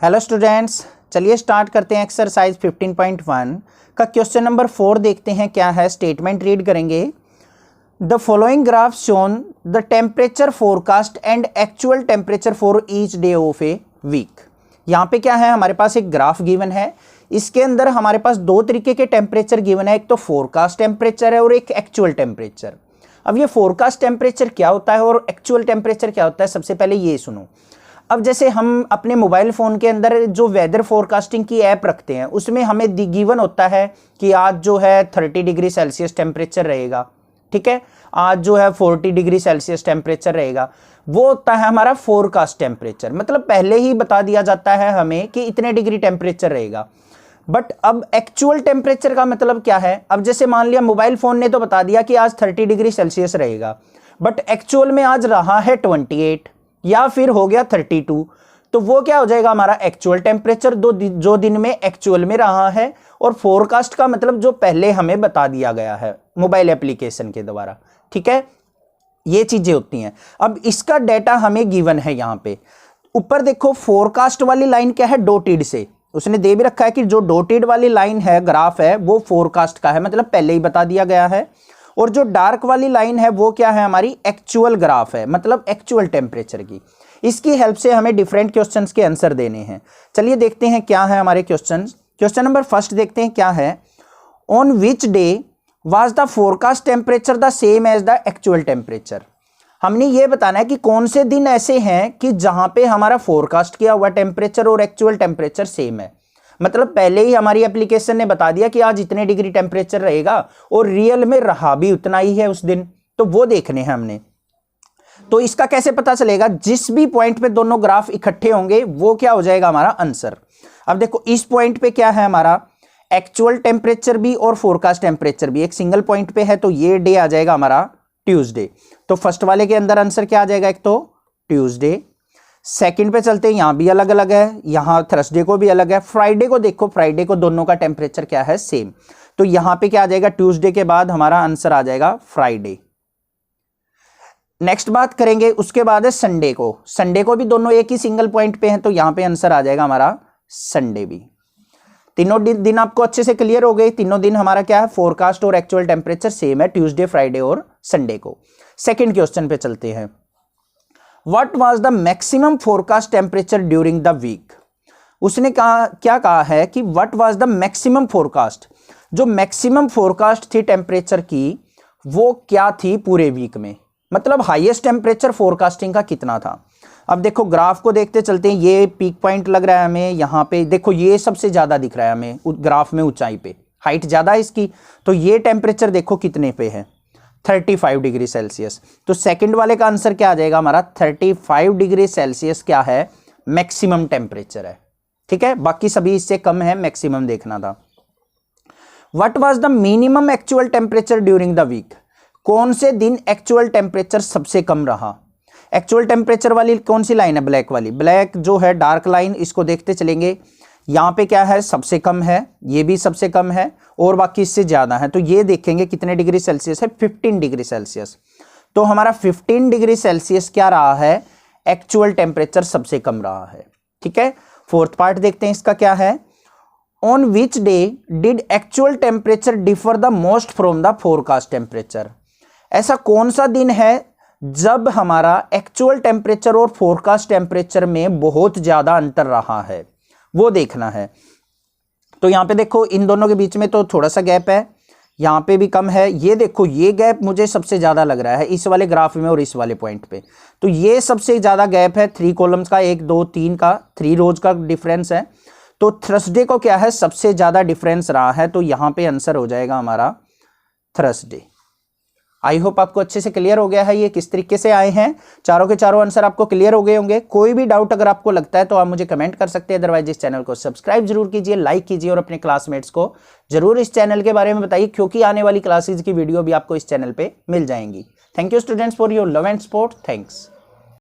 Hello students, चलिए start करते हैं एक्सरसाइज 15.1 का क्वेश्चन नंबर 4 देखते हैं क्या है। स्टेटमेंट रीड करेंगे। The following graph shown the temperature forecast and actual temperature for each day of a week. यहाँ पे क्या है, हमारे पास एक ग्राफ गिवन है। इसके अंदर हमारे पास दो तरीके के टेम्परेचर गिवन है, एक तो फोरकास्ट टेम्परेचर है और एक एक्चुअल टेम्परेचर। अब ये फोरकास्ट टेम्परेचर क्या होता है और एक्चुअल टेम्परेचर क्या होता है, सबसे पहले ये सुनो। अब जैसे हम अपने मोबाइल फ़ोन के अंदर जो वेदर फोरकास्टिंग की ऐप रखते हैं उसमें हमें गिवन होता है कि आज जो है 30 डिग्री सेल्सियस टेम्परेचर रहेगा, ठीक है, आज जो है 40 डिग्री सेल्सियस टेम्परेचर रहेगा। वो होता है हमारा फोरकास्ट टेम्परेचर, मतलब पहले ही बता दिया जाता है हमें कि इतने डिग्री टेम्परेचर रहेगा। बट अब एक्चुअल टेम्परेचर का मतलब क्या है। अब जैसे मान लिया मोबाइल फ़ोन ने तो बता दिया कि आज 30 डिग्री सेल्सियस रहेगा, बट एक्चुअल में आज रहा है 28 या फिर हो गया 32, तो वो क्या हो जाएगा हमारा एक्चुअल टेम्परेचर जो दिन में एक्चुअल में रहा है। और फोरकास्ट का मतलब जो पहले हमें बता दिया गया है मोबाइल एप्लीकेशन के द्वारा, ठीक है, ये चीजें होती हैं। अब इसका डेटा हमें गिवन है। यहाँ पे ऊपर देखो फोरकास्ट वाली लाइन क्या है, डॉटेड से उसने दे भी रखा है कि जो डॉटेड वाली लाइन है ग्राफ है वो फोरकास्ट का है, मतलब पहले ही बता दिया गया है। और जो डार्क वाली लाइन है वो क्या है, हमारी एक्चुअल ग्राफ है, मतलब एक्चुअल टेम्परेचर की। इसकी हेल्प से हमें डिफरेंट क्वेश्चंस के आंसर देने हैं। चलिए देखते हैं क्या है हमारे क्वेश्चंस। क्वेश्चन नंबर फर्स्ट देखते हैं क्या है। On which day was the forecast temperature the same as the actual temperature. हमने ये बताना है कि कौन से दिन ऐसे हैं कि जहां पे हमारा फोरकास्ट किया हुआ टेम्परेचर और एक्चुअल टेम्परेचर सेम है, मतलब पहले ही हमारी एप्लीकेशन ने बता दिया कि आज इतने डिग्री टेम्परेचर रहेगा और रियल में रहा भी उतना ही है उस दिन, तो वो देखने हैं हमने। तो इसका कैसे पता चलेगा, जिस भी पॉइंट पे दोनों ग्राफ इकट्ठे होंगे वो क्या हो जाएगा हमारा आंसर। अब देखो इस पॉइंट पे क्या है, हमारा एक्चुअल टेम्परेचर भी और फोरकास्ट टेम्परेचर भी एक सिंगल पॉइंट पे है, तो ये डे आ जाएगा हमारा ट्यूसडे। तो फर्स्ट वाले के अंदर आंसर क्या आ जाएगा, एक तो ट्यूसडे। सेकंड पे चलते हैं, यहां भी अलग अलग है, यहां थर्सडे को भी अलग है। फ्राइडे को देखो, फ्राइडे को दोनों का टेम्परेचर क्या है, सेम, तो यहां पे क्या आ जाएगा, ट्यूसडे के बाद हमारा आंसर आ जाएगा फ्राइडे। नेक्स्ट बात करेंगे, उसके बाद है संडे को। संडे को भी दोनों एक ही सिंगल पॉइंट पे हैं, तो यहां पे आंसर आ जाएगा हमारा संडे भी। तीनों दिन आपको अच्छे से क्लियर हो गए। तीनों दिन हमारा क्या है, फोरकास्ट और एक्चुअल टेम्परेचर सेम है, ट्यूसडे, फ्राइडे और संडे को। सेकेंड क्वेश्चन पे चलते हैं। What was the maximum forecast temperature during the week? उसने क्या कहा है कि what was the maximum forecast, जो मैक्सिमम फोरकास्ट थी टेम्परेचर की वो क्या थी पूरे वीक में, मतलब हाईएस्ट टेम्परेचर फोरकास्टिंग का कितना था। अब देखो ग्राफ को देखते चलते हैं, ये पीक पॉइंट लग रहा है हमें, यहाँ पे देखो ये सबसे ज्यादा दिख रहा है हमें ग्राफ में, ऊंचाई पे हाइट ज्यादा है इसकी, तो ये टेम्परेचर देखो कितने पे है, 35 डिग्री सेल्सियस। तो सेकंड वाले का आंसर क्या आ जाएगा हमारा, 35 डिग्री सेल्सियस क्या है, मैक्सिमम टेम्परेचर है, ठीक है, बाकी सभी इससे कम है, मैक्सिमम देखना था। What was the minimum actual temperature during the week, कौन से दिन एक्चुअल टेम्परेचर सबसे कम रहा। एक्चुअल टेम्परेचर वाली कौन सी लाइन है, ब्लैक वाली, ब्लैक जो है डार्क लाइन, इसको देखते चलेंगे। यहाँ पे क्या है, सबसे कम है, ये भी सबसे कम है और बाकी इससे ज्यादा है, तो ये देखेंगे कितने डिग्री सेल्सियस है, 15 डिग्री सेल्सियस। तो हमारा 15 डिग्री सेल्सियस क्या रहा है, एक्चुअल टेम्परेचर सबसे कम रहा है, ठीक है। फोर्थ पार्ट देखते हैं इसका क्या है। On which day did actual temperature differ the most from the forecast temperature, ऐसा कौन सा दिन है जब हमारा एक्चुअल टेम्परेचर और फोरकास्ट टेम्परेचर में बहुत ज्यादा अंतर रहा है, वो देखना है। तो यहां पे देखो इन दोनों के बीच में तो थोड़ा सा गैप है, यहां पे भी कम है, ये देखो ये गैप मुझे सबसे ज्यादा लग रहा है इस वाले ग्राफ में और इस वाले पॉइंट पे, तो ये सबसे ज्यादा गैप है 3 कॉलम्स का, 1 2 3 का, 3 रोज का डिफरेंस है। तो थर्सडे को क्या है, सबसे ज्यादा डिफरेंस रहा है, तो यहां पे आंसर हो जाएगा हमारा थर्सडे। आई होप आपको अच्छे से क्लियर हो गया है ये किस तरीके से आए हैं, चारों के चारों आंसर आपको क्लियर हो गए होंगे। कोई भी डाउट अगर आपको लगता है तो आप मुझे कमेंट कर सकते हैं, अदरवाइज इस चैनल को सब्सक्राइब जरूर कीजिए, लाइक कीजिए और अपने क्लासमेट्स को जरूर इस चैनल के बारे में बताइए, क्योंकि आने वाली क्लासेज की वीडियो भी आपको इस चैनल पे मिल जाएंगी। Thank you students for your love and support. Thanks.